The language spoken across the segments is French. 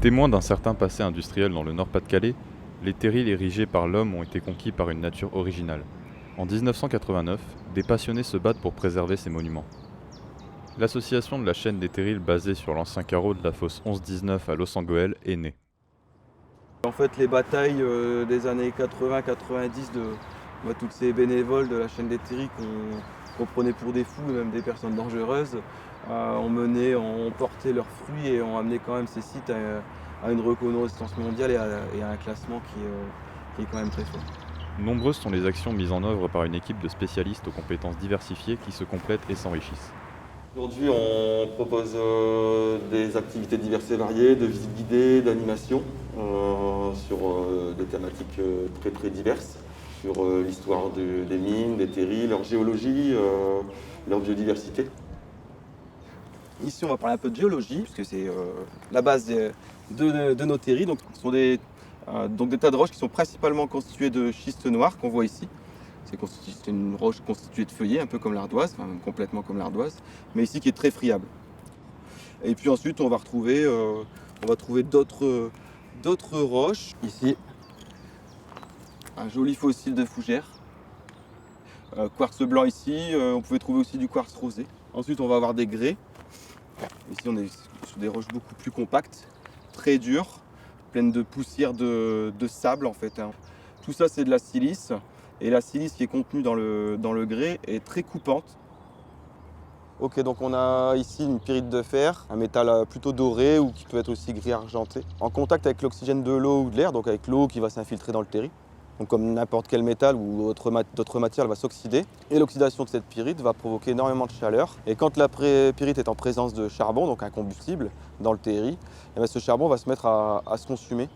Témoins d'un certain passé industriel dans le Nord-Pas-de-Calais, les terrils érigés par l'homme ont été conquis par une nature originale. En 1989, des passionnés se battent pour préserver ces monuments. L'association de la chaîne des terrils basée sur l'ancien carreau de la fosse 11-19 à Los-en-Gohelle est née. En fait, les batailles des années 80-90 de tous ces bénévoles de la chaîne des terrils qu'on prenait pour des fous, même des personnes dangereuses, ont porté leurs fruits et ont amené quand même ces sites à une reconnaissance mondiale et à un classement qui est quand même très fort. Nombreuses sont les actions mises en œuvre par une équipe de spécialistes aux compétences diversifiées qui se complètent et s'enrichissent. Aujourd'hui, on propose des activités diverses et variées, de visites guidées, d'animation sur des thématiques très très diverses, sur l'histoire des mines, des terrils, leur géologie, leur biodiversité. Ici, on va parler un peu de géologie, puisque c'est la base de nos terrils. Donc, ce sont des tas de roches qui sont principalement constituées de schiste noir qu'on voit ici. C'est une roche constituée de feuillets, un peu comme l'ardoise, enfin même complètement comme l'ardoise, mais ici qui est très friable. Et puis ensuite, on va trouver d'autres roches. Ici, un joli fossile de fougère. Quartz blanc ici, on pouvait trouver aussi du quartz rosé. Ensuite, on va avoir des grès. Ici, on est sur des roches beaucoup plus compactes, très dures, pleines de poussière de sable en fait. Tout ça, c'est de la silice. Et la silice qui est contenue dans le grès est très coupante. Ok, donc on a ici une pyrite de fer, un métal plutôt doré ou qui peut être aussi gris argenté, en contact avec l'oxygène de l'eau ou de l'air, donc avec l'eau qui va s'infiltrer dans le terri. Donc comme n'importe quel métal ou d'autres matières, elle va s'oxyder. Et l'oxydation de cette pyrite va provoquer énormément de chaleur. Et quand la pyrite est en présence de charbon, donc un combustible, dans le terri, et bien ce charbon va se mettre à se consumer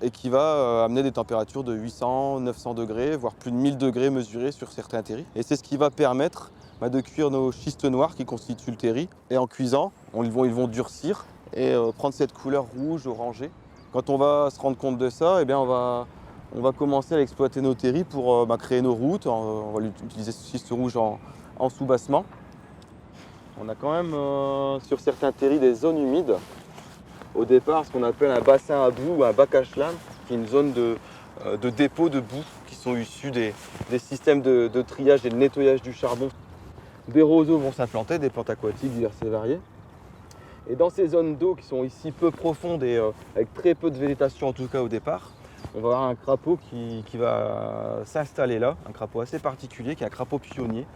et qui va amener des températures de 800, 900 degrés, voire plus de 1000 degrés mesurés sur certains terris. Et c'est ce qui va permettre de cuire nos schistes noirs qui constituent le terri. Et en cuisant, ils vont durcir et prendre cette couleur rouge, orangée. Quand on va se rendre compte de ça, eh bien on va commencer à exploiter nos terris pour créer nos routes. On va utiliser ce schiste rouge en soubassement. On a quand même sur certains terris des zones humides. Au départ, ce qu'on appelle un bassin à boue ou un bac à chlam, qui est une zone de dépôt de boue qui sont issus des systèmes de triage et de nettoyage du charbon. Des roseaux vont s'implanter, des plantes aquatiques diverses et variées. Et dans ces zones d'eau qui sont ici peu profondes et avec très peu de végétation, en tout cas au départ, on va avoir un crapaud qui va s'installer là, un crapaud assez particulier, qui est un crapaud pionnier,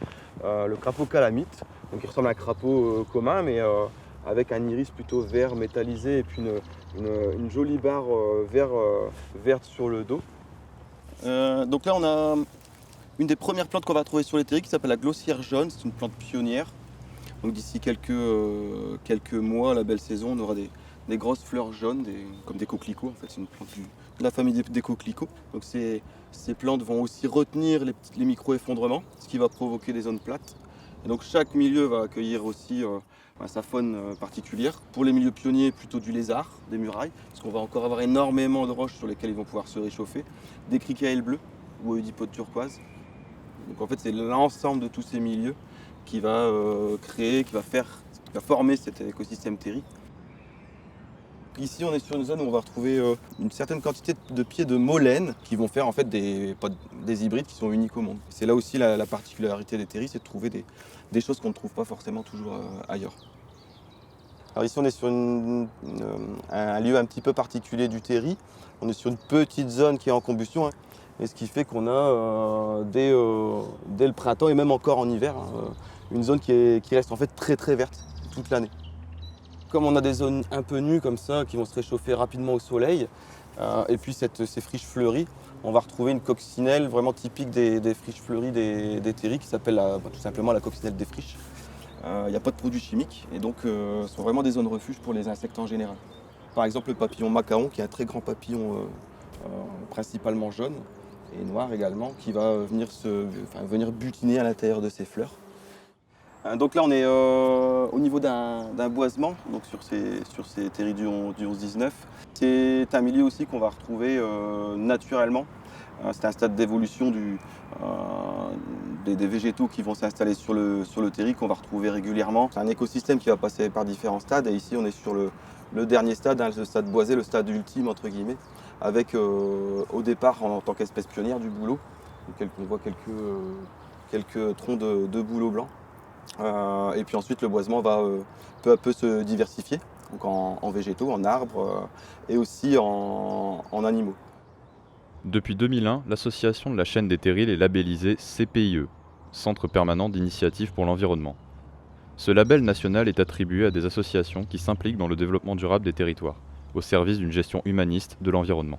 le crapaud calamite, donc il ressemble à un crapaud commun, mais avec un iris plutôt vert métallisé et puis une jolie barre verte sur le dos. Donc là, on a une des premières plantes qu'on va trouver sur les terris qui s'appelle la glossière jaune. C'est une plante pionnière. Donc d'ici quelques mois, la belle saison, on aura des grosses fleurs jaunes, comme des coquelicots. En fait, c'est une plante de la famille des coquelicots. Donc ces plantes vont aussi retenir les micro-effondrements, ce qui va provoquer des zones plates. Et donc chaque milieu va accueillir aussi sa faune particulière. Pour les milieux pionniers, plutôt du lézard, des murailles, parce qu'on va encore avoir énormément de roches sur lesquelles ils vont pouvoir se réchauffer, des cricailles bleues ou eudipodes turquoise. Donc en fait, c'est l'ensemble de tous ces milieux qui va créer, qui va former cet écosystème terri. Ici, on est sur une zone où on va retrouver une certaine quantité de pieds de molène qui vont faire en fait des hybrides qui sont uniques au monde. C'est là aussi la particularité des terris, c'est de trouver des choses qu'on ne trouve pas forcément toujours ailleurs. Alors ici, on est sur un lieu un petit peu particulier du terri. On est sur une petite zone qui est en combustion, hein, et ce qui fait qu'on a dès le printemps et même encore en hiver, une zone qui reste en fait très très verte toute l'année. Comme on a des zones un peu nues comme ça, qui vont se réchauffer rapidement au soleil, et puis ces friches fleuries, on va retrouver une coccinelle vraiment typique des friches fleuries des terris qui s'appelle tout simplement la coccinelle des friches. Il n'y a pas de produits chimiques et donc ce sont vraiment des zones refuge pour les insectes en général. Par exemple le papillon macaon, qui est un très grand papillon principalement jaune et noir également, qui va venir butiner à l'intérieur de ces fleurs. Donc là on est au niveau d'un boisement, donc sur ces terris du 11-19. C'est un milieu aussi qu'on va retrouver naturellement. C'est un stade d'évolution des végétaux qui vont s'installer sur le terri qu'on va retrouver régulièrement. C'est un écosystème qui va passer par différents stades et ici on est sur le le dernier stade, hein, le stade boisé, le stade ultime entre guillemets, avec au départ en tant qu'espèce pionnière du bouleau. Donc, on voit quelques troncs de bouleau blanc. Et puis ensuite le boisement va peu à peu se diversifier, donc en végétaux, en arbres et aussi en animaux. Depuis 2001, l'association de la chaîne des terrils est labellisée CPIE, Centre permanent d'initiative pour l'environnement. Ce label national est attribué à des associations qui s'impliquent dans le développement durable des territoires, au service d'une gestion humaniste de l'environnement.